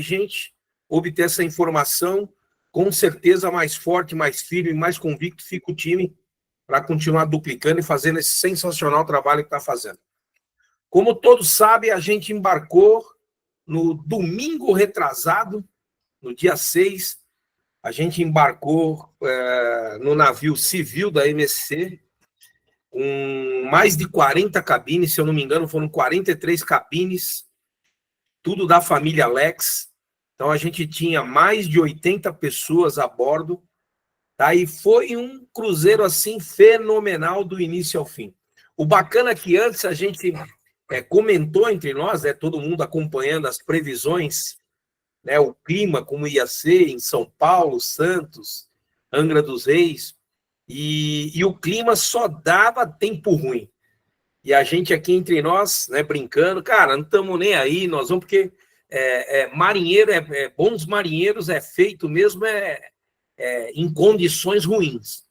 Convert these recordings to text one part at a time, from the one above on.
gente obter essa informação, com certeza mais forte, mais firme, mais convicto fica o time para continuar duplicando e fazendo esse sensacional trabalho que está fazendo. Como todos sabem, a gente embarcou no domingo retrasado, no dia 6, a gente embarcou no navio civil da MSC, com mais de 40 cabines, se eu não me engano, foram 43 cabines, tudo da família Lex. Então, a gente tinha mais de 80 pessoas a bordo, tá? E foi um cruzeiro, assim, fenomenal do início ao fim. O bacana é que antes a gente comentou entre nós, todo mundo acompanhando as previsões, né, o clima, como ia ser em São Paulo, Santos, Angra dos Reis, e o clima só dava tempo ruim. E a gente aqui entre nós, né, brincando, cara, não estamos nem aí, nós vamos, porque marinheiro, bons marinheiros é feito mesmo em condições ruins.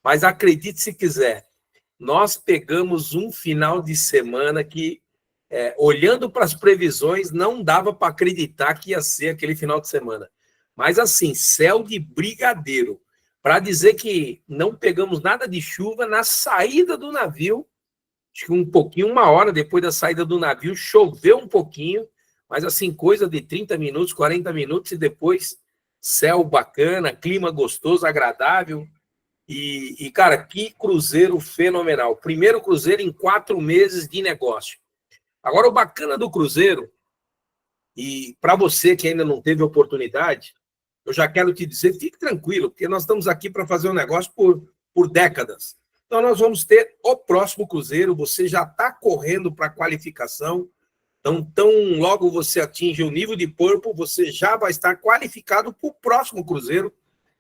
Mas acredite se quiser, nós pegamos um final de semana que, olhando para as previsões, não dava para acreditar que ia ser aquele final de semana. Mas assim, céu de brigadeiro. Para dizer que não pegamos nada de chuva, na saída do navio, acho que um pouquinho, uma hora depois da saída do navio, choveu um pouquinho, mas assim, coisa de 30 minutos, 40 minutos, e depois céu bacana, clima gostoso, agradável. E, cara, que cruzeiro fenomenal. Primeiro cruzeiro em 4 meses de negócio. Agora, o bacana do cruzeiro, e para você que ainda não teve oportunidade, eu já quero te dizer, fique tranquilo, porque nós estamos aqui para fazer um negócio por décadas. Então, nós vamos ter o próximo cruzeiro, você já está correndo para a qualificação, então, tão logo você atinge o nível de Purple, você já vai estar qualificado para o próximo cruzeiro,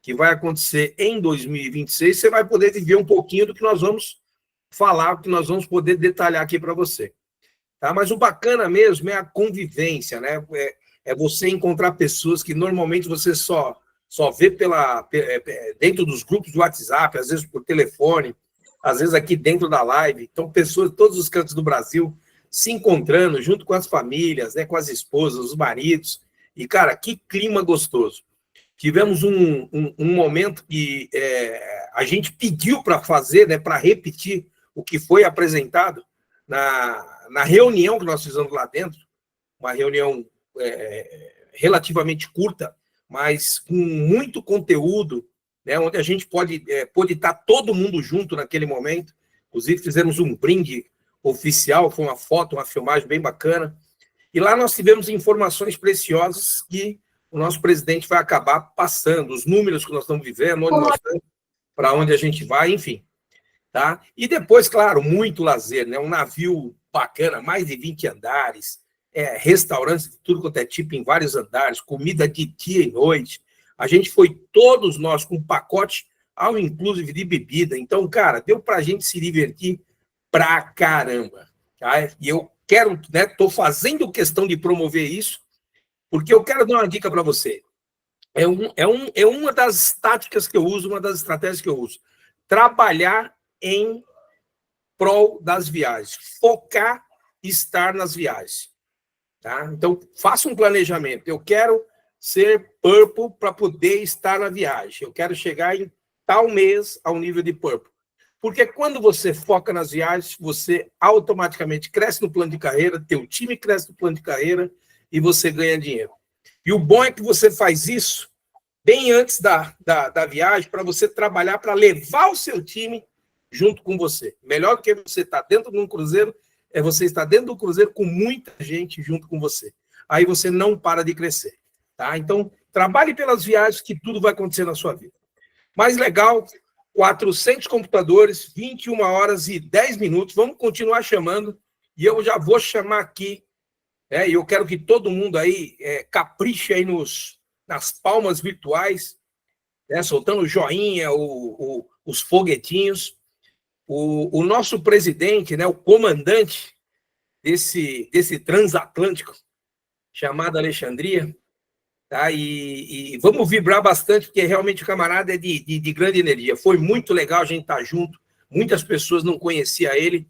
que vai acontecer em 2026, você vai poder viver um pouquinho do que nós vamos falar, que nós vamos poder detalhar aqui para você. Tá? Mas o bacana mesmo é a convivência, né? É você encontrar pessoas que normalmente você só vê dentro dos grupos do WhatsApp, às vezes por telefone, às vezes aqui dentro da live. Então, pessoas de todos os cantos do Brasil se encontrando junto com as famílias, né, com as esposas, os maridos. E, cara, que clima gostoso. Tivemos um momento que a gente pediu para fazer, né, para repetir o que foi apresentado na reunião que nós fizemos lá dentro, uma reunião relativamente curta, mas com muito conteúdo, né, onde a gente pôde estar todo mundo junto naquele momento. Inclusive, fizemos um brinde oficial, foi uma foto, uma filmagem bem bacana. E lá nós tivemos informações preciosas que o nosso presidente vai acabar passando, os números que nós estamos vivendo, para onde a gente vai, enfim. Tá? E depois, claro, muito lazer, né? Um navio bacana, mais de 20 andares, restaurantes de tudo quanto é tipo em vários andares, comida de dia e noite. A gente foi, todos nós, com pacote ao inclusive de bebida. Então, cara, deu para a gente se divertir pra caramba. Tá? E eu quero, né? Estou fazendo questão de promover isso, porque eu quero dar uma dica para você. É uma das táticas que eu uso, uma das estratégias que eu uso. Trabalhar em prol das viagens. Focar e estar nas viagens. Tá? Então, faça um planejamento. Eu quero ser Purple para poder estar na viagem. Eu quero chegar em tal mês ao nível de Purple. Porque quando você foca nas viagens, você automaticamente cresce no plano de carreira, teu time cresce no plano de carreira e você ganha dinheiro. E o bom é que você faz isso bem antes da viagem, para você trabalhar para levar o seu time junto com você. Melhor do que você estar dentro de um cruzeiro, é você estar dentro do cruzeiro com muita gente junto com você. Aí você não para de crescer. Tá? Então, trabalhe pelas viagens que tudo vai acontecer na sua vida. Mais legal, 400 computadores, 21 horas e 10 minutos. Vamos continuar chamando. E eu já vou chamar aqui. E eu quero que todo mundo aí capriche aí nas palmas virtuais, né, soltando o joinha, os foguetinhos. O nosso presidente, né, o comandante desse transatlântico, chamado Alexandria, tá? E vamos vibrar bastante, porque realmente o camarada é de grande energia. Foi muito legal a gente estar junto. Muitas pessoas não conheciam ele,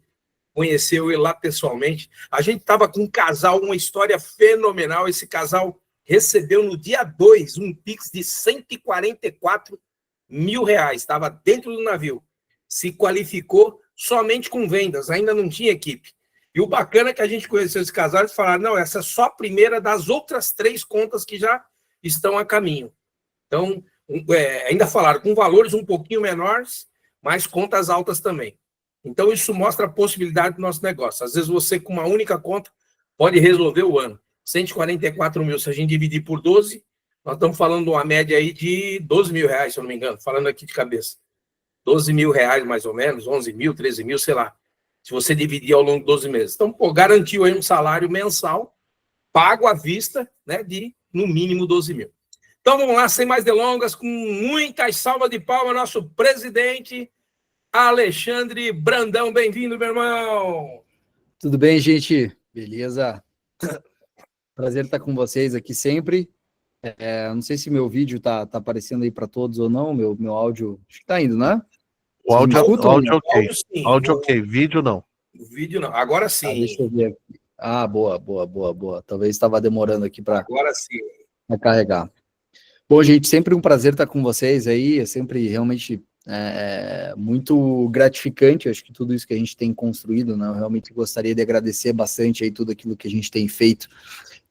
conheceu ele lá pessoalmente. A gente estava com um casal, uma história fenomenal. Esse casal recebeu no dia 2 um Pix de R$144 mil, estava dentro do navio. Se qualificou somente com vendas, ainda não tinha equipe. E o bacana é que a gente conheceu esse casal e falaram, não, essa é só a primeira das outras 3 contas que já estão a caminho. Então, ainda falaram com valores um pouquinho menores, mas contas altas também. Então, isso mostra a possibilidade do nosso negócio. Às vezes, você, com uma única conta, pode resolver o ano. 144 mil, se a gente dividir por 12, nós estamos falando de uma média aí de R$12 mil, se eu não me engano, falando aqui de cabeça. R$12 mil, mais ou menos, 11 mil, 13 mil, sei lá. Se você dividir ao longo de 12 meses. Então, garantiu aí um salário mensal, pago à vista, né, de, no mínimo, 12 mil. Então, vamos lá, sem mais delongas, com muitas salvas de palmas, nosso presidente, Alexandre Brandão. Bem-vindo, meu irmão. Tudo bem, gente? Beleza? Prazer estar com vocês aqui sempre. Não sei se meu vídeo tá aparecendo aí para todos ou não, meu áudio acho que tá indo, né? O áudio ok. Sim. Áudio ok, vídeo não. O vídeo não. Agora sim. Deixa eu ver aqui. Boa. Talvez estava demorando aqui para carregar. Bom, gente, sempre um prazer estar com vocês aí, é sempre realmente muito gratificante, acho que tudo isso que a gente tem construído, né, eu realmente gostaria de agradecer bastante aí tudo aquilo que a gente tem feito,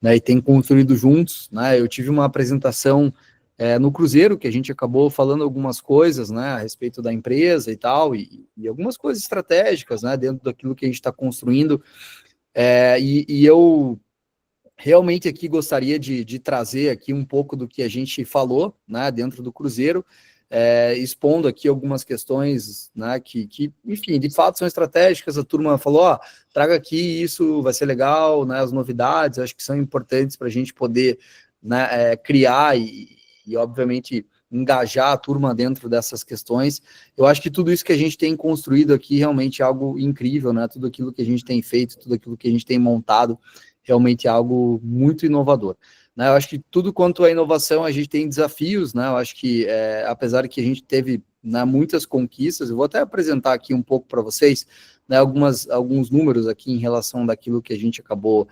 né, e tem construído juntos, né, eu tive uma apresentação no Cruzeiro, que a gente acabou falando algumas coisas, né, a respeito da empresa e tal, e algumas coisas estratégicas, né, dentro daquilo que a gente está construindo, e eu realmente aqui gostaria de trazer aqui um pouco do que a gente falou, né, dentro do Cruzeiro, expondo aqui algumas questões, né, que, enfim, de fato são estratégicas. A turma falou, traga aqui, isso vai ser legal, né, as novidades, acho que são importantes para a gente poder, né, criar e, obviamente, engajar a turma dentro dessas questões. Eu acho que tudo isso que a gente tem construído aqui realmente é algo incrível, né, tudo aquilo que a gente tem feito, tudo aquilo que a gente tem montado, realmente é algo muito inovador. Né? Eu acho que tudo quanto à inovação, a gente tem desafios, né? Eu acho que, apesar de que a gente teve, né, muitas conquistas, eu vou até apresentar aqui um pouco para vocês, né, alguns números aqui em relação daquilo que a gente acabou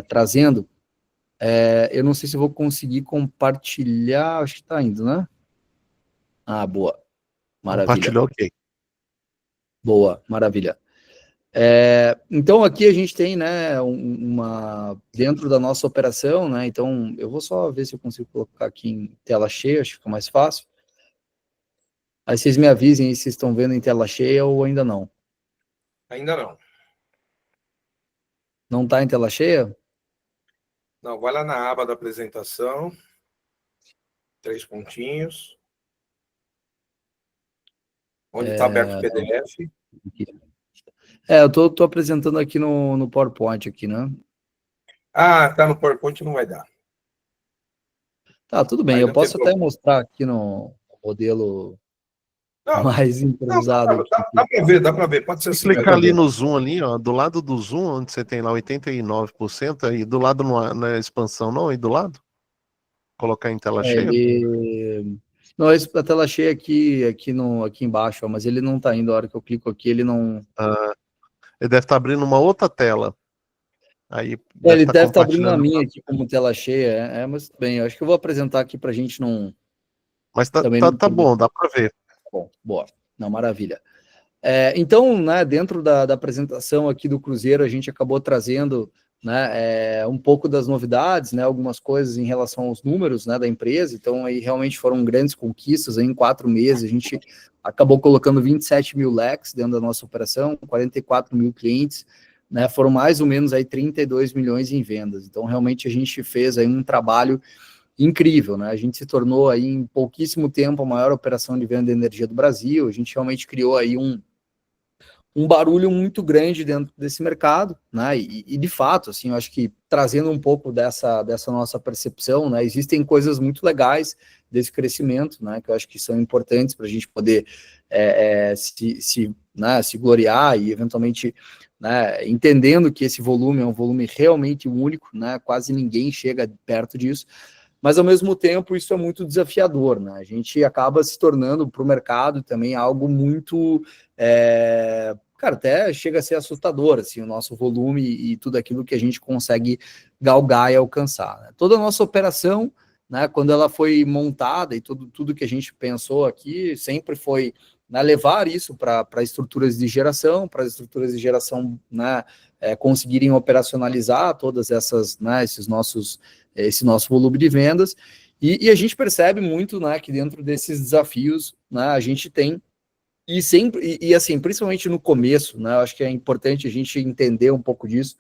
trazendo. Eu não sei se eu vou conseguir compartilhar, acho que está indo, né? Boa. Maravilha. Compartilhou, ok. Boa, maravilha. Então aqui a gente tem, né, dentro da nossa operação, né, então eu vou só ver se eu consigo colocar aqui em tela cheia, acho que fica mais fácil. Aí vocês me avisem se estão vendo em tela cheia ou ainda não. Ainda não. Não está em tela cheia? Não, vai lá na aba da apresentação, 3 pontinhos. Onde está aberto o PDF. Eu tô apresentando aqui no PowerPoint aqui, né? Tá no PowerPoint, não vai dar. Tá, tudo bem, eu posso até mostrar aqui no modelo mais improvisado. Dá para ver, pode ser assim. Clicar ali no zoom, ali, ó, do lado do zoom, onde você tem lá 89%, aí do lado na expansão, não, aí do lado? Colocar em tela cheia? Não, a tela cheia aqui embaixo, ó, mas ele não tá indo, a hora que eu clico aqui, ele não... Ele deve estar abrindo uma outra tela. Aí ele deve estar abrindo a minha aqui como tela cheia, mas bem, eu acho que eu vou apresentar aqui pra gente não... Mas tá bom, dá para ver. Bom, boa, não, maravilha. Então, né, dentro da apresentação aqui do Cruzeiro, a gente acabou trazendo, né, um pouco das novidades, né, algumas coisas em relação aos números, né, da empresa. Então, aí realmente foram grandes conquistas. Aí, em 4 meses, a gente acabou colocando 27 mil leques dentro da nossa operação, 44 mil clientes, né, foram mais ou menos aí 32 milhões em vendas. Então, realmente, a gente fez aí um trabalho incrível, né? A gente se tornou aí em pouquíssimo tempo a maior operação de venda de energia do Brasil. A gente realmente criou aí um barulho muito grande dentro desse mercado, né, e de fato, assim, eu acho que trazendo um pouco dessa nossa percepção, né, existem coisas muito legais desse crescimento, né, que eu acho que são importantes para a gente poder se gloriar e eventualmente, né, entendendo que esse volume é um volume realmente único, né, quase ninguém chega perto disso, mas ao mesmo tempo isso é muito desafiador, né, a gente acaba se tornando para o mercado também algo muito cara, até chega a ser assustador, assim, o nosso volume e tudo aquilo que a gente consegue galgar e alcançar, né? Toda a nossa operação, né, quando ela foi montada e tudo que a gente pensou aqui, sempre foi, né, levar isso para estruturas de geração, para as estruturas de geração, né, conseguirem operacionalizar todas essas, né, esse nosso volume de vendas, e a gente percebe muito, né, que dentro desses desafios, né, a gente tem. E sempre, assim, principalmente no começo, né? Eu acho que é importante a gente entender um pouco disso,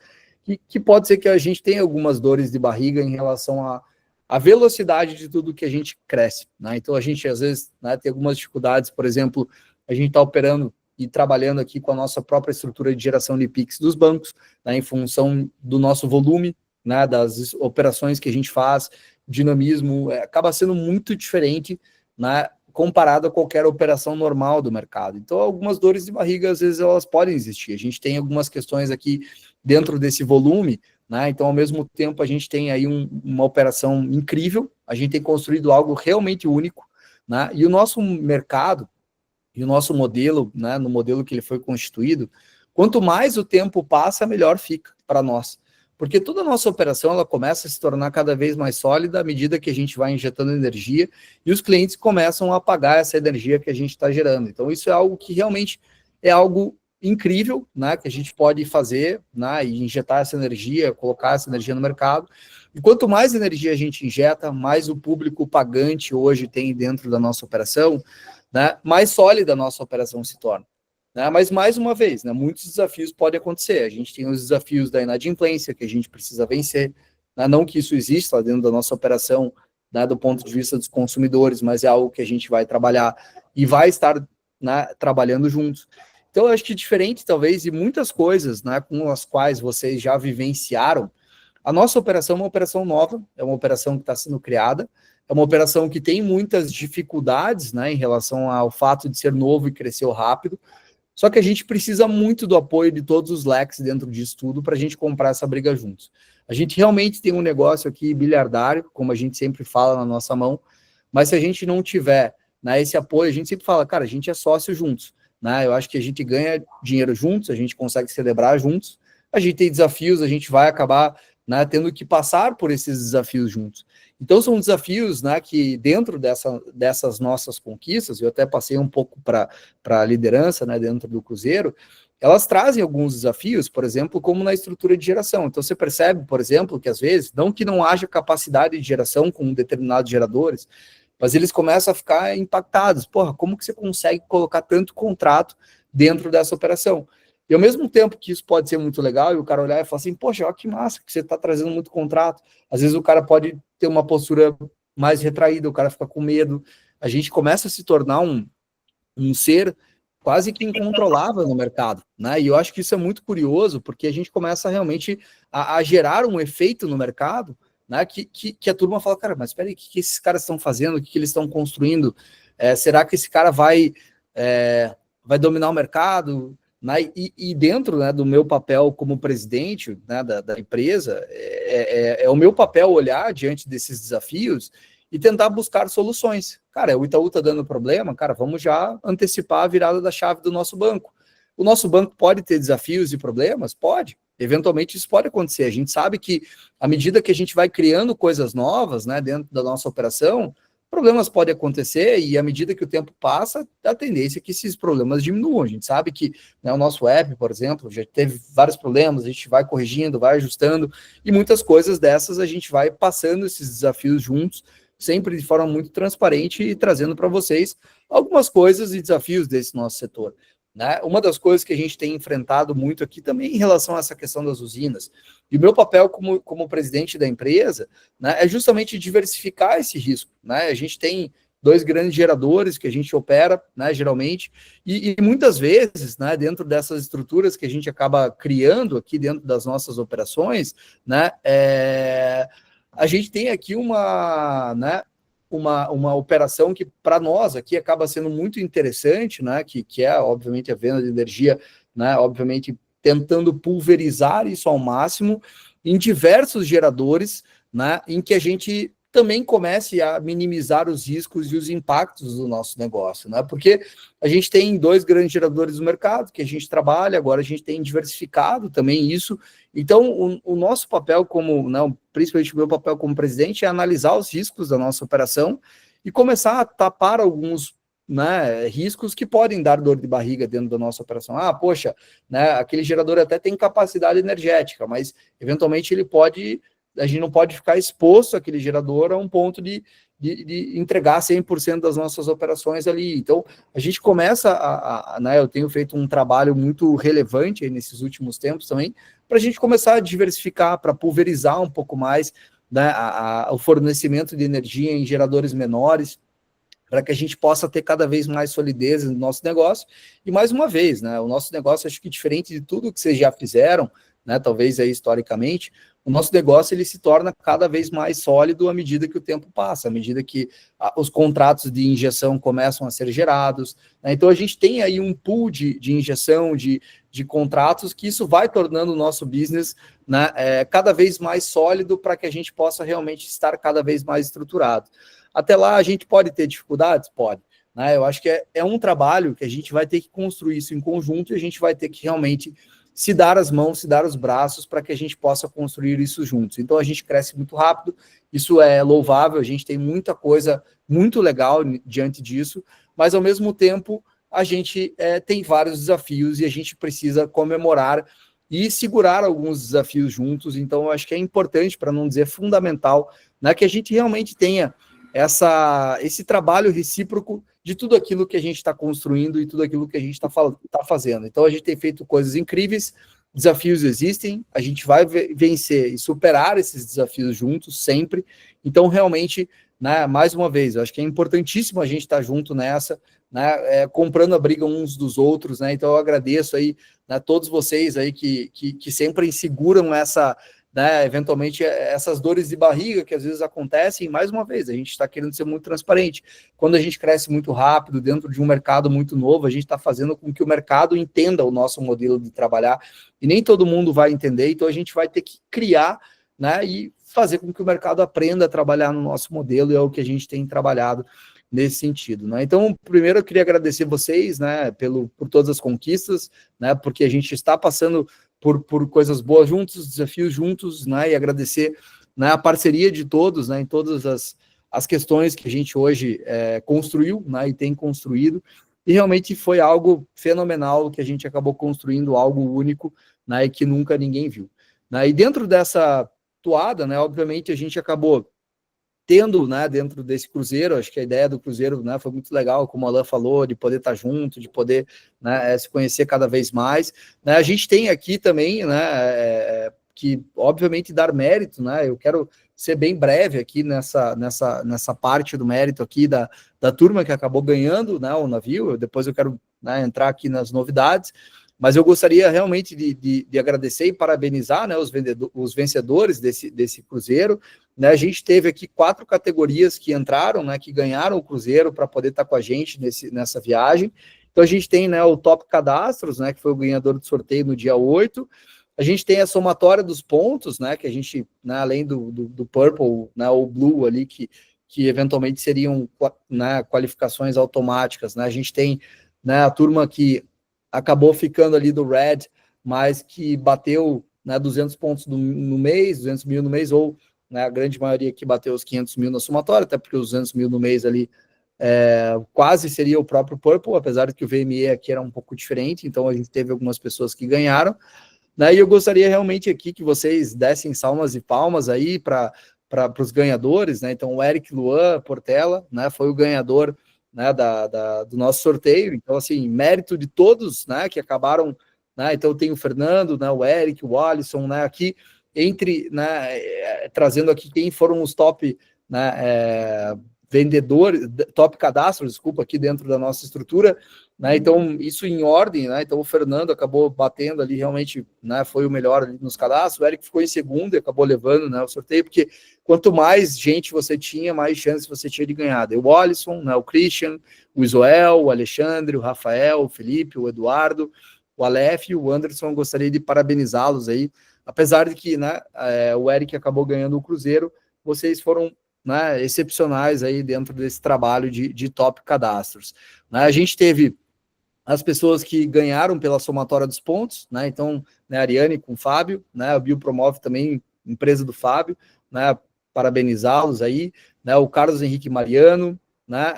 que pode ser que a gente tenha algumas dores de barriga em relação à velocidade de tudo que a gente cresce, né? Então a gente às vezes, né, tem algumas dificuldades, por exemplo, a gente está operando e trabalhando aqui com a nossa própria estrutura de geração de Pix dos bancos, né, em função do nosso volume, né, das operações que a gente faz, dinamismo, acaba sendo muito diferente, né, comparado a qualquer operação normal do mercado. Então, algumas dores de barriga, às vezes, elas podem existir. A gente tem algumas questões aqui dentro desse volume, né? Então, ao mesmo tempo, a gente tem aí uma operação incrível, a gente tem construído algo realmente único, né? E o nosso mercado, e o nosso modelo, né, no modelo que ele foi constituído, quanto mais o tempo passa, melhor fica para nós. Porque toda a nossa operação ela começa a se tornar cada vez mais sólida à medida que a gente vai injetando energia e os clientes começam a pagar essa energia que a gente está gerando. Então, isso é algo que realmente é algo incrível, né, que a gente pode fazer, né, e injetar essa energia, colocar essa energia no mercado. E quanto mais energia a gente injeta, mais o público pagante hoje tem dentro da nossa operação, né, mais sólida a nossa operação se torna. Né? Mas, mais uma vez, né, muitos desafios podem acontecer. A gente tem os desafios da inadimplência, que a gente precisa vencer. Né? Não que isso exista dentro da nossa operação, né, do ponto de vista dos consumidores, mas é algo que a gente vai trabalhar e vai estar, né, trabalhando juntos. Então, eu acho que diferente, talvez, de muitas coisas, né, com as quais vocês já vivenciaram, a nossa operação é uma operação nova, é uma operação que está sendo criada, é uma operação que tem muitas dificuldades, né, em relação ao fato de ser novo e crescer rápido. Só que a gente precisa muito do apoio de todos os leques dentro disso tudo para a gente comprar essa briga juntos. A gente realmente tem um negócio aqui bilhardário, como a gente sempre fala na nossa mão, mas se a gente não tiver, né, esse apoio, a gente sempre fala, cara, a gente é sócio juntos. Né? Eu acho que a gente ganha dinheiro juntos, a gente consegue celebrar juntos, a gente tem desafios, a gente vai acabar, né, tendo que passar por esses desafios juntos. Então, são desafios, né, que dentro dessas nossas conquistas, eu até passei um pouco para a liderança, né, dentro do Cruzeiro, elas trazem alguns desafios, por exemplo, como na estrutura de geração. Então, você percebe, por exemplo, que às vezes, não que não haja capacidade de geração com determinados geradores, mas eles começam a ficar impactados. Porra, como que você consegue colocar tanto contrato dentro dessa operação? E ao mesmo tempo que isso pode ser muito legal, e o cara olhar e falar assim, poxa, olha que massa que você está trazendo muito contrato. Às vezes o cara pode ter uma postura mais retraída, o cara fica com medo. A gente começa a se tornar um ser quase que incontrolável no mercado, né? E eu acho que isso é muito curioso, porque a gente começa realmente a gerar um efeito no mercado, né? Que a turma fala, cara, mas espera aí, o que esses caras estão fazendo? O que eles estão construindo? Será que esse cara vai dominar o mercado? Né? E dentro, né, do meu papel como presidente, né, da empresa, é o meu papel olhar diante desses desafios e tentar buscar soluções. Cara, o Itaú está dando problema, cara, vamos já antecipar a virada da chave do nosso banco. O nosso banco pode ter desafios e problemas? Pode. Eventualmente isso pode acontecer. A gente sabe que à medida que a gente vai criando coisas novas, né, dentro da nossa operação, problemas podem acontecer e à medida que o tempo passa, a tendência é que esses problemas diminuam. A gente sabe que, né, o nosso app, por exemplo, já teve vários problemas, a gente vai corrigindo, vai ajustando, e muitas coisas dessas a gente vai passando esses desafios juntos, sempre de forma muito transparente e trazendo para vocês algumas coisas e desafios desse nosso setor. Né? Uma das coisas que a gente tem enfrentado muito aqui também em relação a essa questão das usinas, e o meu papel como presidente da empresa, né, é justamente diversificar esse risco. Né? A gente tem 2 grandes geradores que a gente opera, né, geralmente, e muitas vezes, né, dentro dessas estruturas que a gente acaba criando aqui dentro das nossas operações, né, a gente tem aqui uma operação que, para nós, aqui acaba sendo muito interessante, né, que é, obviamente, a venda de energia, né, obviamente, tentando pulverizar isso ao máximo em diversos geradores, né, em que a gente também comece a minimizar os riscos e os impactos do nosso negócio, né? Porque a gente tem 2 grandes geradores no mercado que a gente trabalha, agora a gente tem diversificado também isso. Então, o nosso papel como, né, principalmente o meu papel como presidente, é analisar os riscos da nossa operação e começar a tapar alguns, né, riscos que podem dar dor de barriga dentro da nossa operação. Ah, poxa, né, aquele gerador até tem capacidade energética, mas eventualmente a gente não pode ficar exposto àquele gerador a um ponto de entregar 100% das nossas operações ali. Então, a gente começa né, eu tenho feito um trabalho muito relevante aí nesses últimos tempos também, para a gente começar a diversificar, para pulverizar um pouco mais, né, o fornecimento de energia em geradores menores, para que a gente possa ter cada vez mais solidez no nosso negócio. E mais uma vez, né, o nosso negócio, acho que diferente de tudo que vocês já fizeram, né, talvez aí historicamente, o nosso negócio ele se torna cada vez mais sólido à medida que o tempo passa, à medida que os contratos de injeção começam a ser gerados, né? Então a gente tem aí um pool de injeção, de contratos, que isso vai tornando o nosso business, né, cada vez mais sólido para que a gente possa realmente estar cada vez mais estruturado. Até lá a gente pode ter dificuldades? Pode. Né? Eu acho que é um trabalho que a gente vai ter que construir isso em conjunto e a gente vai ter que realmente se dar as mãos, se dar os braços para que a gente possa construir isso juntos. Então a gente cresce muito rápido, isso é louvável, a gente tem muita coisa muito legal diante disso, mas ao mesmo tempo a gente tem vários desafios e a gente precisa comemorar e segurar alguns desafios juntos. Então eu acho que é importante, para não dizer fundamental, né, que a gente realmente tenha esse trabalho recíproco de tudo aquilo que a gente está construindo e tudo aquilo que a gente está fazendo. Então, a gente tem feito coisas incríveis, desafios existem, a gente vai vencer e superar esses desafios juntos, sempre. Então, realmente, né, mais uma vez, eu acho que é importantíssimo a gente estar junto nessa, né, comprando a briga uns dos outros, né? Então, eu agradeço aí, né, todos vocês aí que sempre seguram essa, né, eventualmente essas dores de barriga que às vezes acontecem. Mais uma vez, a gente está querendo ser muito transparente. Quando a gente cresce muito rápido dentro de um mercado muito novo, a gente está fazendo com que o mercado entenda o nosso modelo de trabalhar, e nem todo mundo vai entender, então a gente vai ter que criar, né, e fazer com que o mercado aprenda a trabalhar no nosso modelo, e é o que a gente tem trabalhado nesse sentido, né? Então, primeiro eu queria agradecer vocês, né, por todas as conquistas, né, porque a gente está passando por coisas boas juntos, desafios juntos, né, e agradecer, né, a parceria de todos, né, em todas as questões que a gente hoje construiu, né, e tem construído, e realmente foi algo fenomenal que a gente acabou construindo, algo único, né, e que nunca ninguém viu. Né, e dentro dessa toada, né, obviamente a gente acabou tendo, né, dentro desse cruzeiro, acho que a ideia do cruzeiro, né, foi muito legal, como o Alan falou, de poder estar junto, de poder, né, se conhecer cada vez mais, né, a gente tem aqui também, né, que obviamente dar mérito, né, eu quero ser bem breve aqui nessa parte do mérito aqui da turma que acabou ganhando, né, o navio, depois eu quero, né, entrar aqui nas novidades, mas eu gostaria realmente de agradecer e parabenizar, né, os vencedores desse cruzeiro, né. A gente teve aqui 4 categorias que entraram, né, que ganharam o cruzeiro para poder estar com a gente nessa viagem. Então a gente tem, né, o Top Cadastros, né, que foi o ganhador do sorteio no dia 8. A gente tem a somatória dos pontos, né, que a gente, né, além do Purple, né, ou Blue ali, que eventualmente seriam, né, qualificações automáticas, né. A gente tem, né, a turma que acabou ficando ali do Red, mas que bateu, né, 200 pontos no mês, 200 mil no mês, ou, né, a grande maioria que bateu os 500 mil na somatória, até porque os 200 mil no mês ali quase seria o próprio Purple, apesar de que o VME aqui era um pouco diferente, então a gente teve algumas pessoas que ganharam, né, e eu gostaria realmente aqui que vocês dessem salvas e palmas aí para os ganhadores, né. Então o Eric Luan Portela, né, foi o ganhador, né, do nosso sorteio. Então, assim, mérito de todos, né, que acabaram, né. Então tem o Fernando, né, o Eric, o Alisson, né, aqui né, trazendo aqui quem foram os top, né, vendedores, top cadastros, desculpa, aqui dentro da nossa estrutura, né. Então isso em ordem, né. Então o Fernando acabou batendo ali, realmente, né, foi o melhor ali nos cadastros. O Eric ficou em segundo e acabou levando, né, o sorteio, porque quanto mais gente você tinha, mais chances você tinha de ganhar. O Alisson, né, o Christian, o Isoel, o Alexandre, o Rafael, o Felipe, o Eduardo, o Aleph e o Anderson. Gostaria de parabenizá-los aí, apesar de que, né, o Eric acabou ganhando o Cruzeiro, vocês foram né, excepcionais aí dentro desse trabalho de top cadastros. Né? A gente teve as pessoas que ganharam pela somatória dos pontos, né? Então, né, a Ariane com o Fábio, né? O Biopromove também, empresa do Fábio, né? Parabenizá-los aí, né? O Carlos Henrique Mariano, né?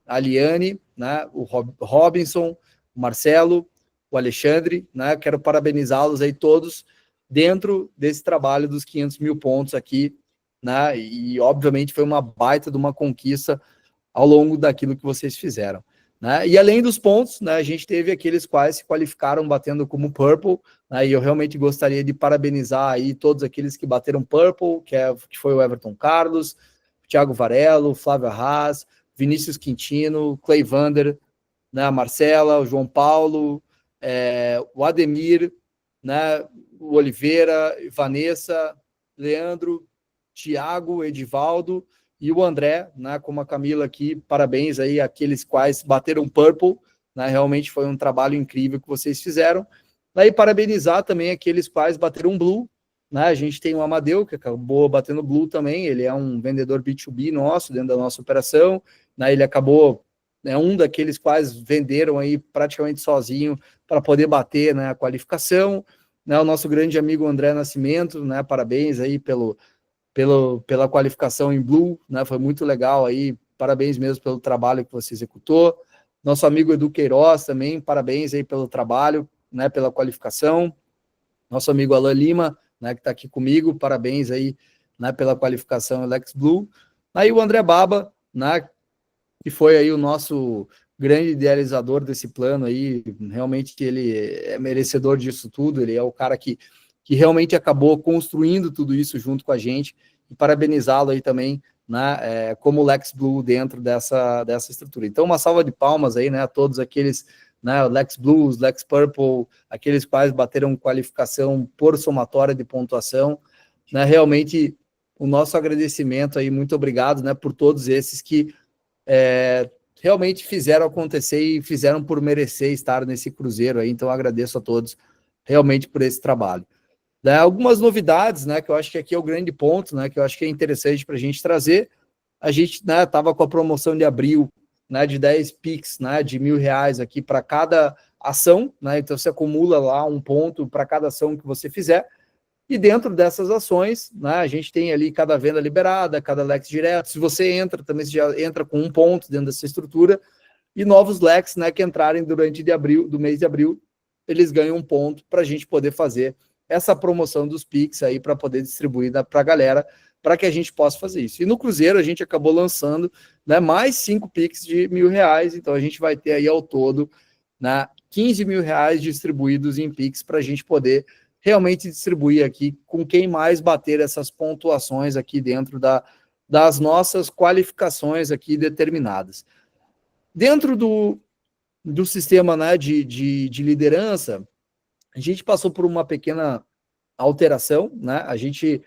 A Liane, né? O Robinson, o Marcelo, o Alexandre, né? Quero parabenizá-los aí todos dentro desse trabalho dos 500 mil pontos aqui, né? E obviamente foi uma baita de uma conquista ao longo daquilo que vocês fizeram. Né? E além dos pontos, né, a gente teve aqueles quais se qualificaram batendo como Purple, né, e eu realmente gostaria de parabenizar aí todos aqueles que bateram Purple, que foi o Everton Carlos, o Thiago Varelo, Flávio Haas, Vinícius Quintino, Clay Vander, né, a Marcela, o João Paulo, o Ademir, né, o Oliveira, Vanessa, Leandro, Thiago, Edivaldo, e o André, né, como a Camila aqui, parabéns aí àqueles quais bateram Purple, né, realmente foi um trabalho incrível que vocês fizeram. E parabenizar também aqueles quais bateram Blue, né, a gente tem o Amadeu, que acabou batendo Blue também, ele é um vendedor B2B nosso, dentro da nossa operação, né, ele acabou, um daqueles quais venderam aí praticamente sozinho para poder bater, né, a qualificação, né, o nosso grande amigo André Nascimento, né, parabéns aí pela qualificação em Blue, né? Foi muito legal aí, parabéns mesmo pelo trabalho que você executou. Nosso amigo Edu Queiroz também, parabéns aí pelo trabalho, né? Pela qualificação. Nosso amigo Alan Lima, né? Que está aqui comigo, parabéns aí, né? Pela qualificação Alex Blue. Aí o André Baba, né? Que foi aí o nosso grande idealizador desse plano aí, realmente que ele é merecedor disso tudo, ele é o cara que realmente acabou construindo tudo isso junto com a gente, e parabenizá-lo aí também, né, como Lex Blue dentro dessa estrutura. Então, uma salva de palmas aí, né, a todos aqueles, né, Lex Blues, Lex Purple, aqueles quais bateram qualificação por somatória de pontuação, né, realmente o nosso agradecimento aí, muito obrigado, né, por todos esses que realmente fizeram acontecer e fizeram por merecer estar nesse cruzeiro aí, então agradeço a todos realmente por esse trabalho. Né, algumas novidades, né, que eu acho que aqui é o grande ponto, né, que eu acho que é interessante para a gente trazer. A gente estava com a promoção de abril, né, de 10 Pix, né, de R$1.000 aqui para cada ação, né, então você acumula lá um ponto para cada ação que você fizer, e dentro dessas ações, né, a gente tem ali cada venda liberada, cada Lex direto, se você entra, também você já entra com um ponto dentro dessa estrutura, e novos Lex, né, que entrarem durante do mês de abril, eles ganham um ponto para a gente poder fazer essa promoção dos Pix aí para poder distribuir para a galera, para que a gente possa fazer isso. E no Cruzeiro a gente acabou lançando, né, mais 5 Pix de R$1.000, então a gente vai ter aí ao todo, né, R$15.000 distribuídos em Pix para a gente poder realmente distribuir aqui com quem mais bater essas pontuações aqui dentro das nossas qualificações aqui determinadas. Dentro do sistema, né, de liderança, a gente passou por uma pequena alteração, né? A gente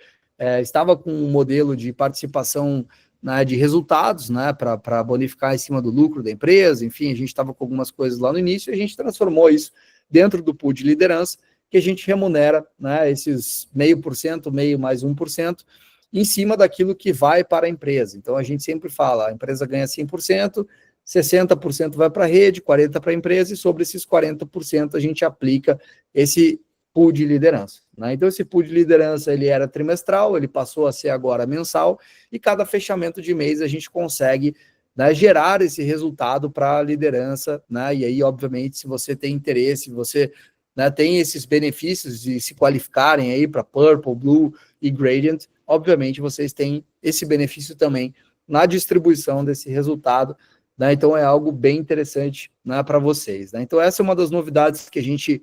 estava com um modelo de participação, né, de resultados, né, para bonificar em cima do lucro da empresa, enfim, a gente estava com algumas coisas lá no início e a gente transformou isso dentro do pool de liderança, que a gente remunera, né, esses 0,5%, meio mais 1%, em cima daquilo que vai para a empresa. Então, a gente sempre fala, a empresa ganha 100%, 60% vai para a rede, 40% para a empresa, e sobre esses 40% a gente aplica esse pool de liderança. Né? Então, esse pool de liderança ele era trimestral, ele passou a ser agora mensal, e cada fechamento de mês a gente consegue, né, gerar esse resultado para a liderança, né? E aí, obviamente, se você tem interesse, você, né, tem esses benefícios de se qualificarem aí para Purple, Blue e Gradient, obviamente vocês têm esse benefício também na distribuição desse resultado. Né, então é algo bem interessante, né, para vocês. Né? Então essa é uma das novidades que a gente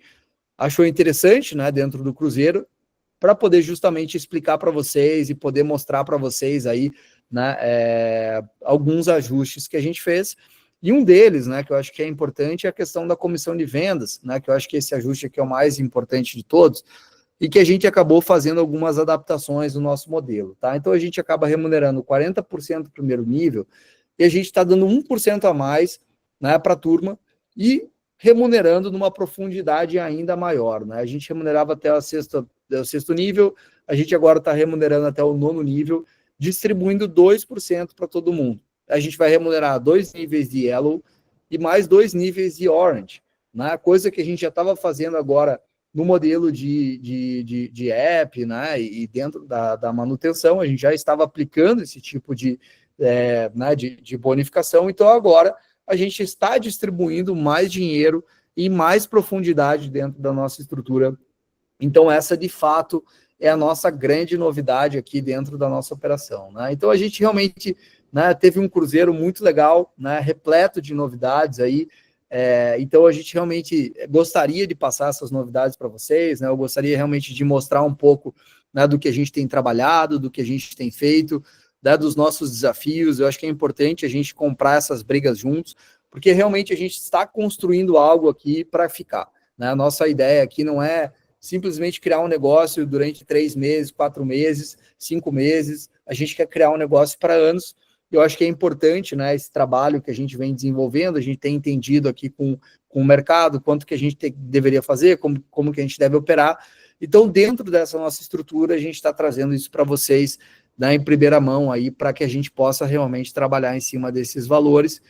achou interessante, né, dentro do Cruzeiro, para poder justamente explicar para vocês e poder mostrar para vocês aí, né, alguns ajustes que a gente fez. E um deles, né, que eu acho que é importante, é a questão da comissão de vendas, né, que eu acho que esse ajuste aqui é o mais importante de todos, e que a gente acabou fazendo algumas adaptações no nosso modelo. Tá? Então a gente acaba remunerando 40% do primeiro nível, e a gente está dando 1% a mais, né, para a turma e remunerando numa profundidade ainda maior. Né? A gente remunerava até o sexto nível, a gente agora está remunerando até o 9º nível, distribuindo 2% para todo mundo. A gente vai remunerar 2 níveis de Yellow e mais 2 níveis de Orange, né? Coisa que a gente já estava fazendo agora no modelo de app, né? E dentro da manutenção, a gente já estava aplicando esse tipo de bonificação. Então, agora, a gente está distribuindo mais dinheiro e mais profundidade dentro da nossa estrutura. Então, essa, de fato, é a nossa grande novidade aqui dentro da nossa operação, né? Então, a gente realmente, né, teve um cruzeiro muito legal, né, repleto de novidades aí. Então, a gente realmente gostaria de passar essas novidades para vocês, né? Eu gostaria realmente de mostrar um pouco, né, do que a gente tem trabalhado, do que a gente tem feito, né, dos nossos desafios. Eu acho que é importante a gente comprar essas brigas juntos, porque realmente a gente está construindo algo aqui para ficar, né? A nossa ideia aqui não é simplesmente criar um negócio durante 3 meses, 4 meses, 5 meses. A gente quer criar um negócio para anos. Eu acho que é importante, né, esse trabalho que a gente vem desenvolvendo. A gente tem entendido aqui com o mercado quanto que a gente deveria fazer, como que a gente deve operar. Então, dentro dessa nossa estrutura, a gente está trazendo isso para vocês, né, em primeira mão aí, para que a gente possa realmente trabalhar em cima desses valores.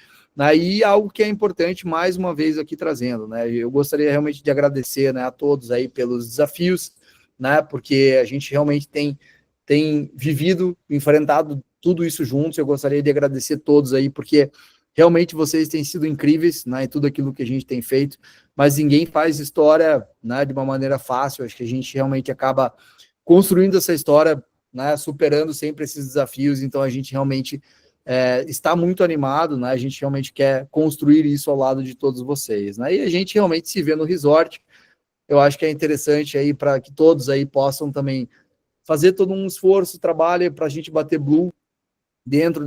E algo que é importante, mais uma vez aqui trazendo, né? Eu gostaria realmente de agradecer, né, a todos aí pelos desafios, né? Porque a gente realmente tem vivido, enfrentado tudo isso juntos. Eu gostaria de agradecer todos aí, porque realmente vocês têm sido incríveis, né, em tudo aquilo que a gente tem feito, mas ninguém faz história, né, de uma maneira fácil. Acho que a gente realmente acaba construindo essa história, né, superando sempre esses desafios. Então, a gente realmente está muito animado, né? A gente realmente quer construir isso ao lado de todos vocês, né? E a gente realmente se vê no resort. Eu acho que é interessante aí para que todos aí possam também fazer todo um esforço, trabalho para a gente bater blue dentro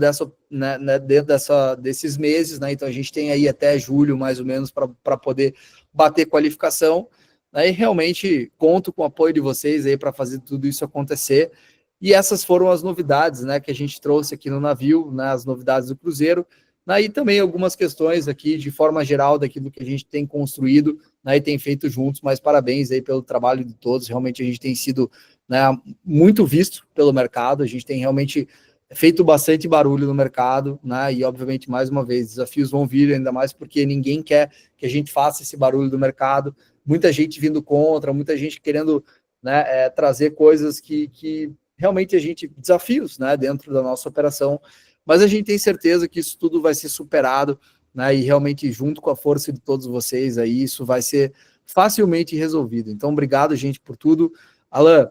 desses meses, né? Então a gente tem aí até julho, mais ou menos, para poder bater qualificação, né? E realmente conto com o apoio de vocês aí para fazer tudo isso acontecer. E essas foram as novidades, né, que a gente trouxe aqui no navio, né, as novidades do cruzeiro, né, e também algumas questões aqui de forma geral daquilo que a gente tem construído, né, e tem feito juntos. Mas parabéns aí pelo trabalho de todos. Realmente a gente tem sido, né, muito visto pelo mercado. A gente tem realmente feito bastante barulho no mercado, né, e obviamente, mais uma vez, desafios vão vir, ainda mais porque ninguém quer que a gente faça esse barulho do mercado. Muita gente vindo contra, muita gente querendo, né, trazer coisas que realmente a gente, desafios, né, dentro da nossa operação, mas a gente tem certeza que isso tudo vai ser superado, né, e realmente junto com a força de todos vocês aí, isso vai ser facilmente resolvido. Então, obrigado, gente, por tudo. Alan,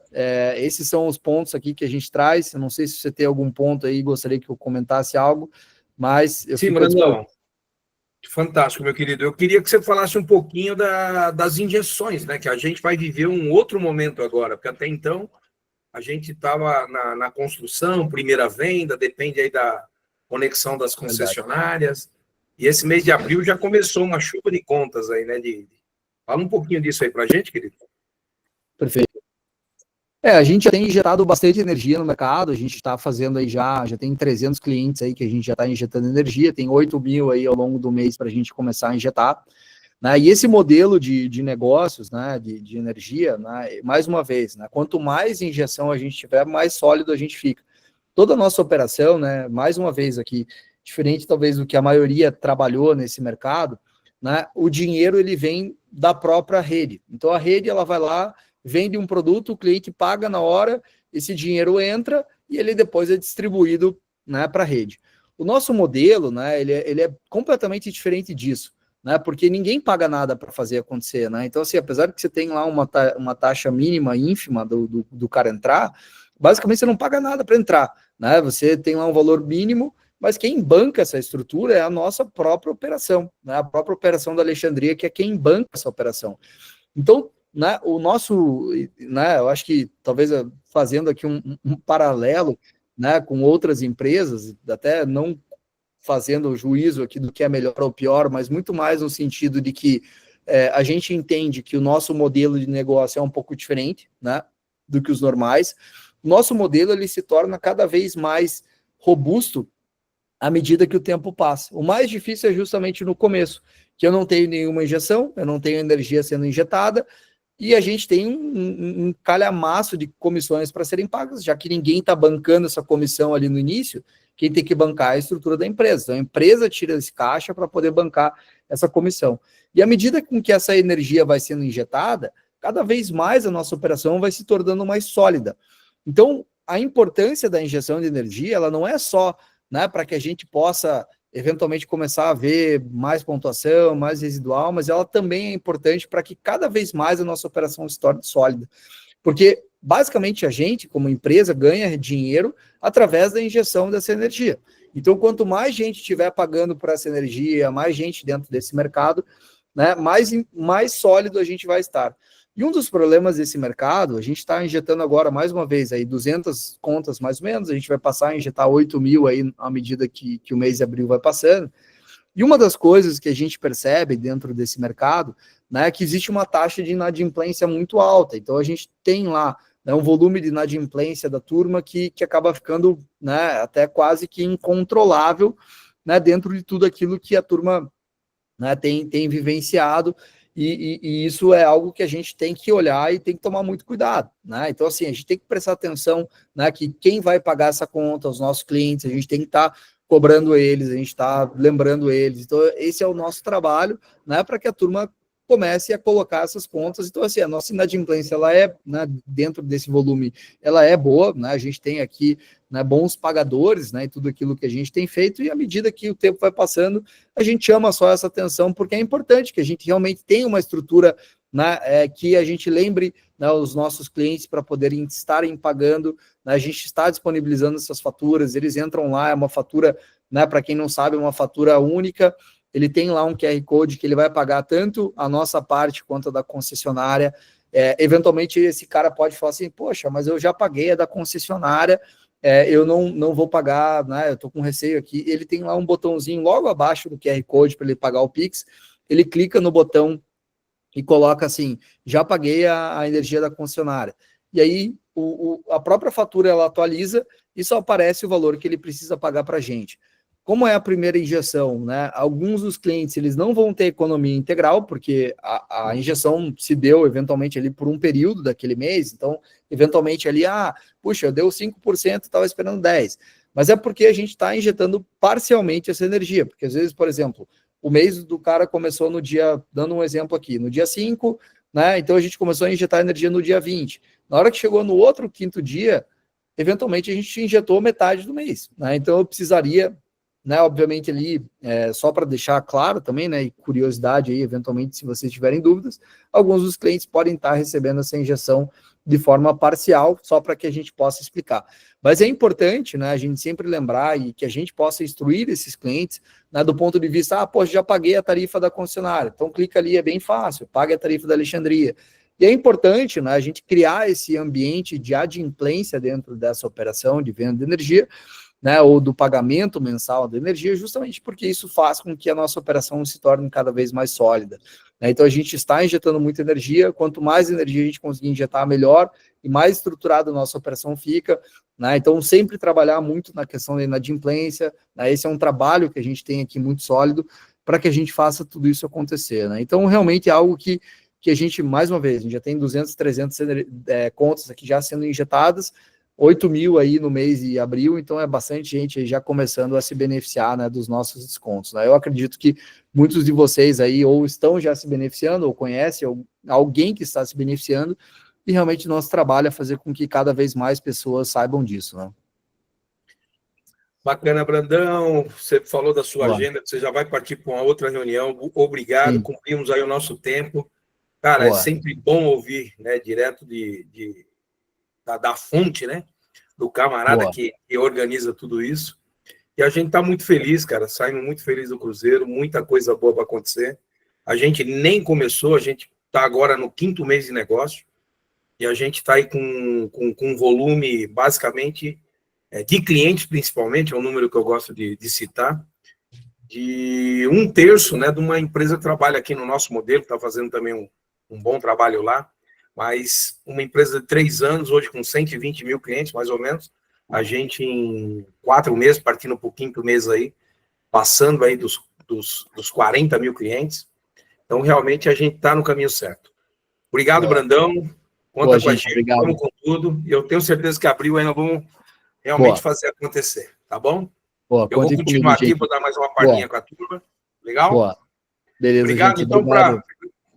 esses são os pontos aqui que a gente traz. Eu não sei se você tem algum ponto aí, gostaria que eu comentasse algo, mas eu fico... Brandão, fantástico, meu querido. Eu queria que você falasse um pouquinho das injeções, né, que a gente vai viver um outro momento agora, porque até então a gente estava na construção, primeira venda, depende aí da conexão das concessionárias. Verdade. E esse mês de abril já começou uma chuva de contas aí, né? Fala um pouquinho disso aí para a gente, querido. Perfeito. A gente já tem injetado bastante energia no mercado. A gente está fazendo aí já tem 300 clientes aí que a gente já está injetando energia, tem 8 mil aí ao longo do mês para a gente começar a injetar. Né? E esse modelo de negócios, né, de energia, né, mais uma vez, né, quanto mais injeção a gente tiver, mais sólido a gente fica. Toda a nossa operação, né, mais uma vez aqui, diferente talvez do que a maioria trabalhou nesse mercado, né, o dinheiro ele vem da própria rede. Então a rede ela vai lá, vende um produto, o cliente paga na hora, esse dinheiro entra e ele depois é distribuído, né, para a rede. O nosso modelo, né, ele é completamente diferente disso, né, porque ninguém paga nada para fazer acontecer, né? Então, assim, apesar de que você tem lá uma taxa mínima, ínfima do cara entrar, basicamente você não paga nada para entrar, né? Você tem lá um valor mínimo, mas quem banca essa estrutura é a nossa própria operação, né? A própria operação da Alexandria, que é quem banca essa operação. Então, né, o nosso, né, eu acho que talvez fazendo aqui um paralelo, né, com outras empresas, até não fazendo o juízo aqui do que é melhor ou pior, mas muito mais no sentido de que a gente entende que o nosso modelo de negócio é um pouco diferente, né, do que os normais. O nosso modelo ele se torna cada vez mais robusto à medida que o tempo passa. O mais difícil é justamente no começo, que eu não tenho nenhuma injeção, eu não tenho energia sendo injetada, e a gente tem um calhamaço de comissões para serem pagas, já que ninguém está bancando essa comissão ali no início, quem tem que bancar é a estrutura da empresa. Então, a empresa tira esse caixa para poder bancar essa comissão. E à medida com que essa energia vai sendo injetada, cada vez mais a nossa operação vai se tornando mais sólida. Então, a importância da injeção de energia, ela não é só, né, para que a gente possa eventualmente começar a ver mais pontuação, mais residual, mas ela também é importante para que cada vez mais a nossa operação se torne sólida. Porque, basicamente, a gente, como empresa, ganha dinheiro através da injeção dessa energia. Então, quanto mais gente estiver pagando por essa energia, mais gente dentro desse mercado, né, mais sólido a gente vai estar. E um dos problemas desse mercado, a gente está injetando agora, mais uma vez, aí 200 contas mais ou menos, a gente vai passar a injetar 8 mil aí à medida que o mês de abril vai passando. E uma das coisas que a gente percebe dentro desse mercado, né, é que existe uma taxa de inadimplência muito alta. Então, a gente tem lá, né, um volume de inadimplência da turma que acaba ficando, né, até quase que incontrolável, né, dentro de tudo aquilo que a turma, né, tem vivenciado. E isso é algo que a gente tem que olhar e tem que tomar muito cuidado, né? Então, assim, a gente tem que prestar atenção, né, que quem vai pagar essa conta, os nossos clientes, a gente tem que estar cobrando eles, a gente está lembrando eles. Então, esse é o nosso trabalho, né, para que a turma comece a colocar essas contas. Então, assim, a nossa inadimplência, ela é, né, dentro desse volume, ela é boa, né? A gente tem aqui, né, bons pagadores, né, e tudo aquilo que a gente tem feito, e à medida que o tempo vai passando, a gente chama só essa atenção, porque é importante que a gente realmente tenha uma estrutura, né, que a gente lembre, né, os nossos clientes para poderem estarem pagando, né, a gente está disponibilizando essas faturas, eles entram lá, é uma fatura, né, para quem não sabe, é uma fatura única, ele tem lá um QR Code que ele vai pagar tanto a nossa parte quanto a da concessionária. Eventualmente, esse cara pode falar assim, poxa, mas eu já paguei a da concessionária, eu não vou pagar, né, eu estou com receio aqui. Ele tem lá um botãozinho logo abaixo do QR Code para ele pagar o Pix, ele clica no botão e coloca assim, já paguei a energia da concessionária. E aí, a própria fatura, ela atualiza e só aparece o valor que ele precisa pagar para a gente. Como é a primeira injeção, né? Alguns dos clientes, eles não vão ter economia integral, porque a injeção se deu, eventualmente, ali por um período daquele mês, então, eventualmente, ali, puxa, deu 5%, estava esperando 10%. Mas é porque a gente está injetando parcialmente essa energia, porque às vezes, por exemplo, o mês do cara começou no dia, dando um exemplo aqui, no dia 5, né? Então, a gente começou a injetar energia no dia 20. Na hora que chegou no outro quinto dia, eventualmente, a gente injetou metade do mês, né? Então, eu precisaria, né, obviamente ali, só para deixar claro também, né, e curiosidade aí, eventualmente, se vocês tiverem dúvidas, alguns dos clientes podem estar recebendo essa injeção de forma parcial, só para que a gente possa explicar. Mas é importante, né, a gente sempre lembrar e que a gente possa instruir esses clientes, né, do ponto de vista, poxa, já paguei a tarifa da concessionária, então clica ali, é bem fácil, pague a tarifa da Alexandria. E é importante, né, a gente criar esse ambiente de adimplência dentro dessa operação de venda de energia, né, ou do pagamento mensal da energia, justamente porque isso faz com que a nossa operação se torne cada vez mais sólida. Né? Então, a gente está injetando muita energia, quanto mais energia a gente conseguir injetar, melhor, e mais estruturada a nossa operação fica. Né? Então, sempre trabalhar muito na questão da inadimplência, né? Esse é um trabalho que a gente tem aqui muito sólido, para que a gente faça tudo isso acontecer. Né? Então, realmente é algo que a gente, mais uma vez, a gente já tem 200, 300 contas aqui já sendo injetadas, 8 mil aí no mês de abril, então é bastante gente aí já começando a se beneficiar, né, dos nossos descontos. Né? Eu acredito que muitos de vocês aí ou estão já se beneficiando, ou conhecem alguém que está se beneficiando, e realmente nosso trabalho é fazer com que cada vez mais pessoas saibam disso. Né? Bacana, Brandão. Você falou da sua agenda, você já vai partir para uma outra reunião. Obrigado, cumprimos aí o nosso tempo. Cara, é sempre bom ouvir, né, direto da fonte, né? Do camarada que organiza tudo isso. E a gente está muito feliz, cara. Saímos muito felizes do Cruzeiro, muita coisa boa para acontecer. A gente nem começou, a gente está agora no 5º mês de negócio. E a gente está aí com volume, basicamente, de clientes, principalmente, é um número que eu gosto de citar, de 1/3, né, de uma empresa que trabalha aqui no nosso modelo, está fazendo também um bom trabalho lá. Mas uma empresa de 3 anos, hoje com 120 mil clientes, mais ou menos, a gente em 4 meses, partindo para o 5º mês aí, passando aí dos 40 mil clientes. Então, realmente, a gente está no caminho certo. Obrigado, Brandão. Conta com a gente, obrigado. Vamos com tudo. E eu tenho certeza que abril ainda vamos realmente fazer acontecer, tá bom? Eu vou continuar aqui, vou dar mais uma palhinha com a turma. Legal? Boa. Beleza, obrigado. gente. Então, para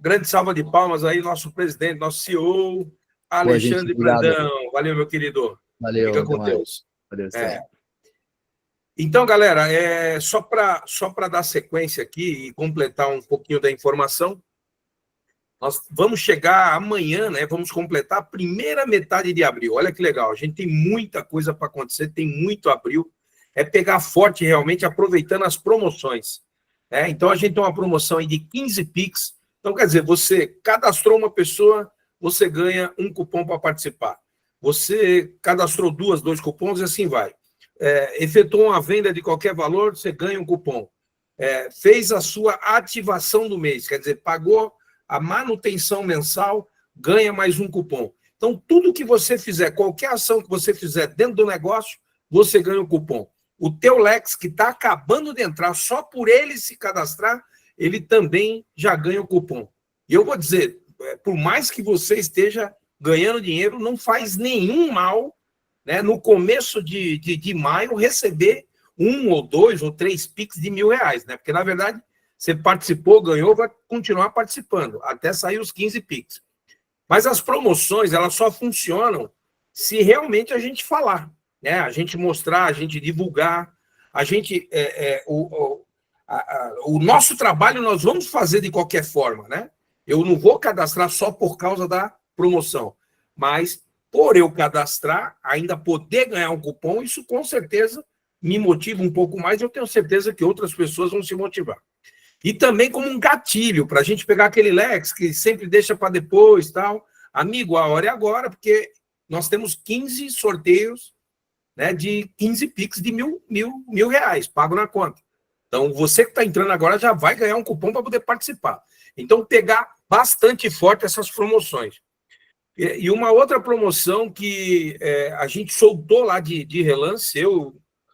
grande salva de palmas aí, nosso presidente, nosso CEO, Alexandre Brandão. Valeu, meu querido. Valeu. Fica com Deus. Valeu, Então, galera, só para dar sequência aqui e completar um pouquinho da informação, nós vamos chegar amanhã, né? Vamos completar a primeira metade de abril. Olha que legal, a gente tem muita coisa para acontecer, tem muito abril. É pegar forte realmente, aproveitando as promoções. Né? Então, a gente tem uma promoção aí de 15 Pix. Então, quer dizer, você cadastrou uma pessoa, você ganha um cupom para participar. Você cadastrou dois cupons e assim vai. Efetuou uma venda de qualquer valor, você ganha um cupom. Fez a sua ativação do mês, quer dizer, pagou a manutenção mensal, ganha mais um cupom. Então, tudo que você fizer, qualquer ação que você fizer dentro do negócio, você ganha um cupom. O teu Lex, que está acabando de entrar, só por ele se cadastrar, ele também já ganha o cupom. E eu vou dizer, por mais que você esteja ganhando dinheiro, não faz nenhum mal, né, no começo de maio, receber 1 ou 2 ou 3 Pix de R$1.000, né? Porque, na verdade, você participou, ganhou, vai continuar participando, até sair os 15 Pix. Mas as promoções, elas só funcionam se realmente a gente falar, né? A gente mostrar, a gente divulgar, a gente... o nosso trabalho nós vamos fazer de qualquer forma, né? Eu não vou cadastrar só por causa da promoção, mas por eu cadastrar, ainda poder ganhar um cupom, isso com certeza me motiva um pouco mais, eu tenho certeza que outras pessoas vão se motivar. E também como um gatilho, para a gente pegar aquele Lex que sempre deixa para depois, tal. Amigo, a hora é agora, porque nós temos 15 sorteios, né, de 15 Pix de R$1.000, pago na conta. Então, você que está entrando agora já vai ganhar um cupom para poder participar. Então, pegar bastante forte essas promoções. E uma outra promoção que a gente soltou lá de relance,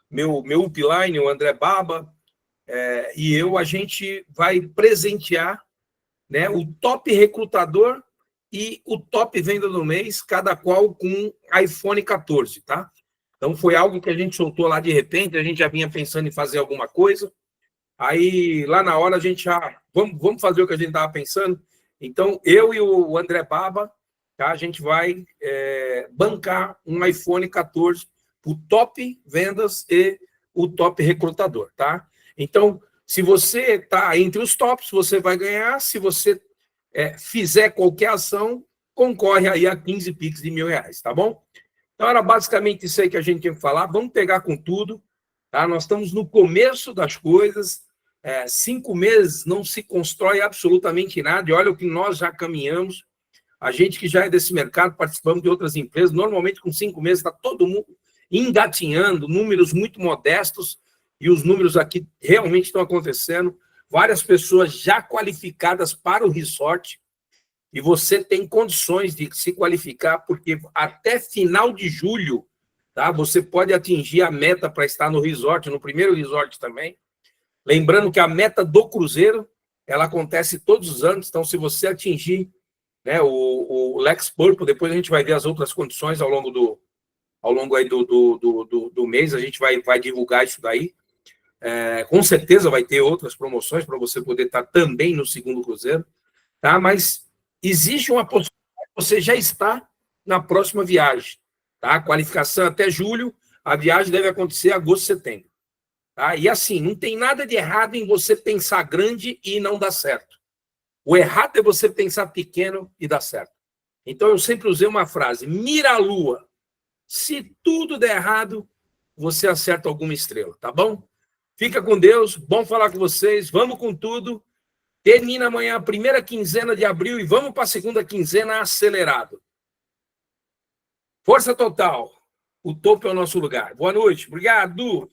meu upline, o André Baba, a gente vai presentear, né, o top recrutador e o top venda do mês, cada qual com iPhone 14, tá? Então, foi algo que a gente soltou lá de repente, a gente já vinha pensando em fazer alguma coisa, aí lá na hora a gente já, vamos fazer o que a gente estava pensando. Então, eu e o André Baba, tá, a gente vai bancar um iPhone 14 o top vendas e o top recrutador, tá? Então, se você está entre os tops, você vai ganhar. Se você fizer qualquer ação, concorre aí a 15 Pix de R$1.000, tá bom? Então, era basicamente isso aí que a gente tinha que falar. Vamos pegar com tudo, tá? Nós estamos no começo das coisas. 5 meses não se constrói absolutamente nada. E olha o que nós já caminhamos. A gente que já é desse mercado, participamos de outras empresas, normalmente com 5 meses está todo mundo engatinhando, números muito modestos, e os números aqui realmente estão acontecendo. Várias pessoas já qualificadas para o resort, e você tem condições de se qualificar, porque até final de julho, tá, você pode atingir a meta para estar no resort, no primeiro resort também. Lembrando que a meta do cruzeiro, ela acontece todos os anos, então se você atingir, né, o Lex Purple, depois a gente vai ver as outras condições ao longo aí do mês, a gente vai divulgar isso daí. Com certeza vai ter outras promoções para você poder estar também no segundo cruzeiro, tá? Mas existe uma possibilidade, você já está na próxima viagem, tá? A qualificação até julho, a viagem deve acontecer em agosto, setembro, tá? E assim, não tem nada de errado em você pensar grande e não dar certo. O errado é você pensar pequeno e dar certo. Então, eu sempre usei uma frase, mira a lua. Se tudo der errado, você acerta alguma estrela, tá bom? Fica com Deus, bom falar com vocês, vamos com tudo. Termina amanhã a primeira quinzena de abril e vamos para a segunda quinzena acelerado. Força total, o topo é o nosso lugar. Boa noite, obrigado.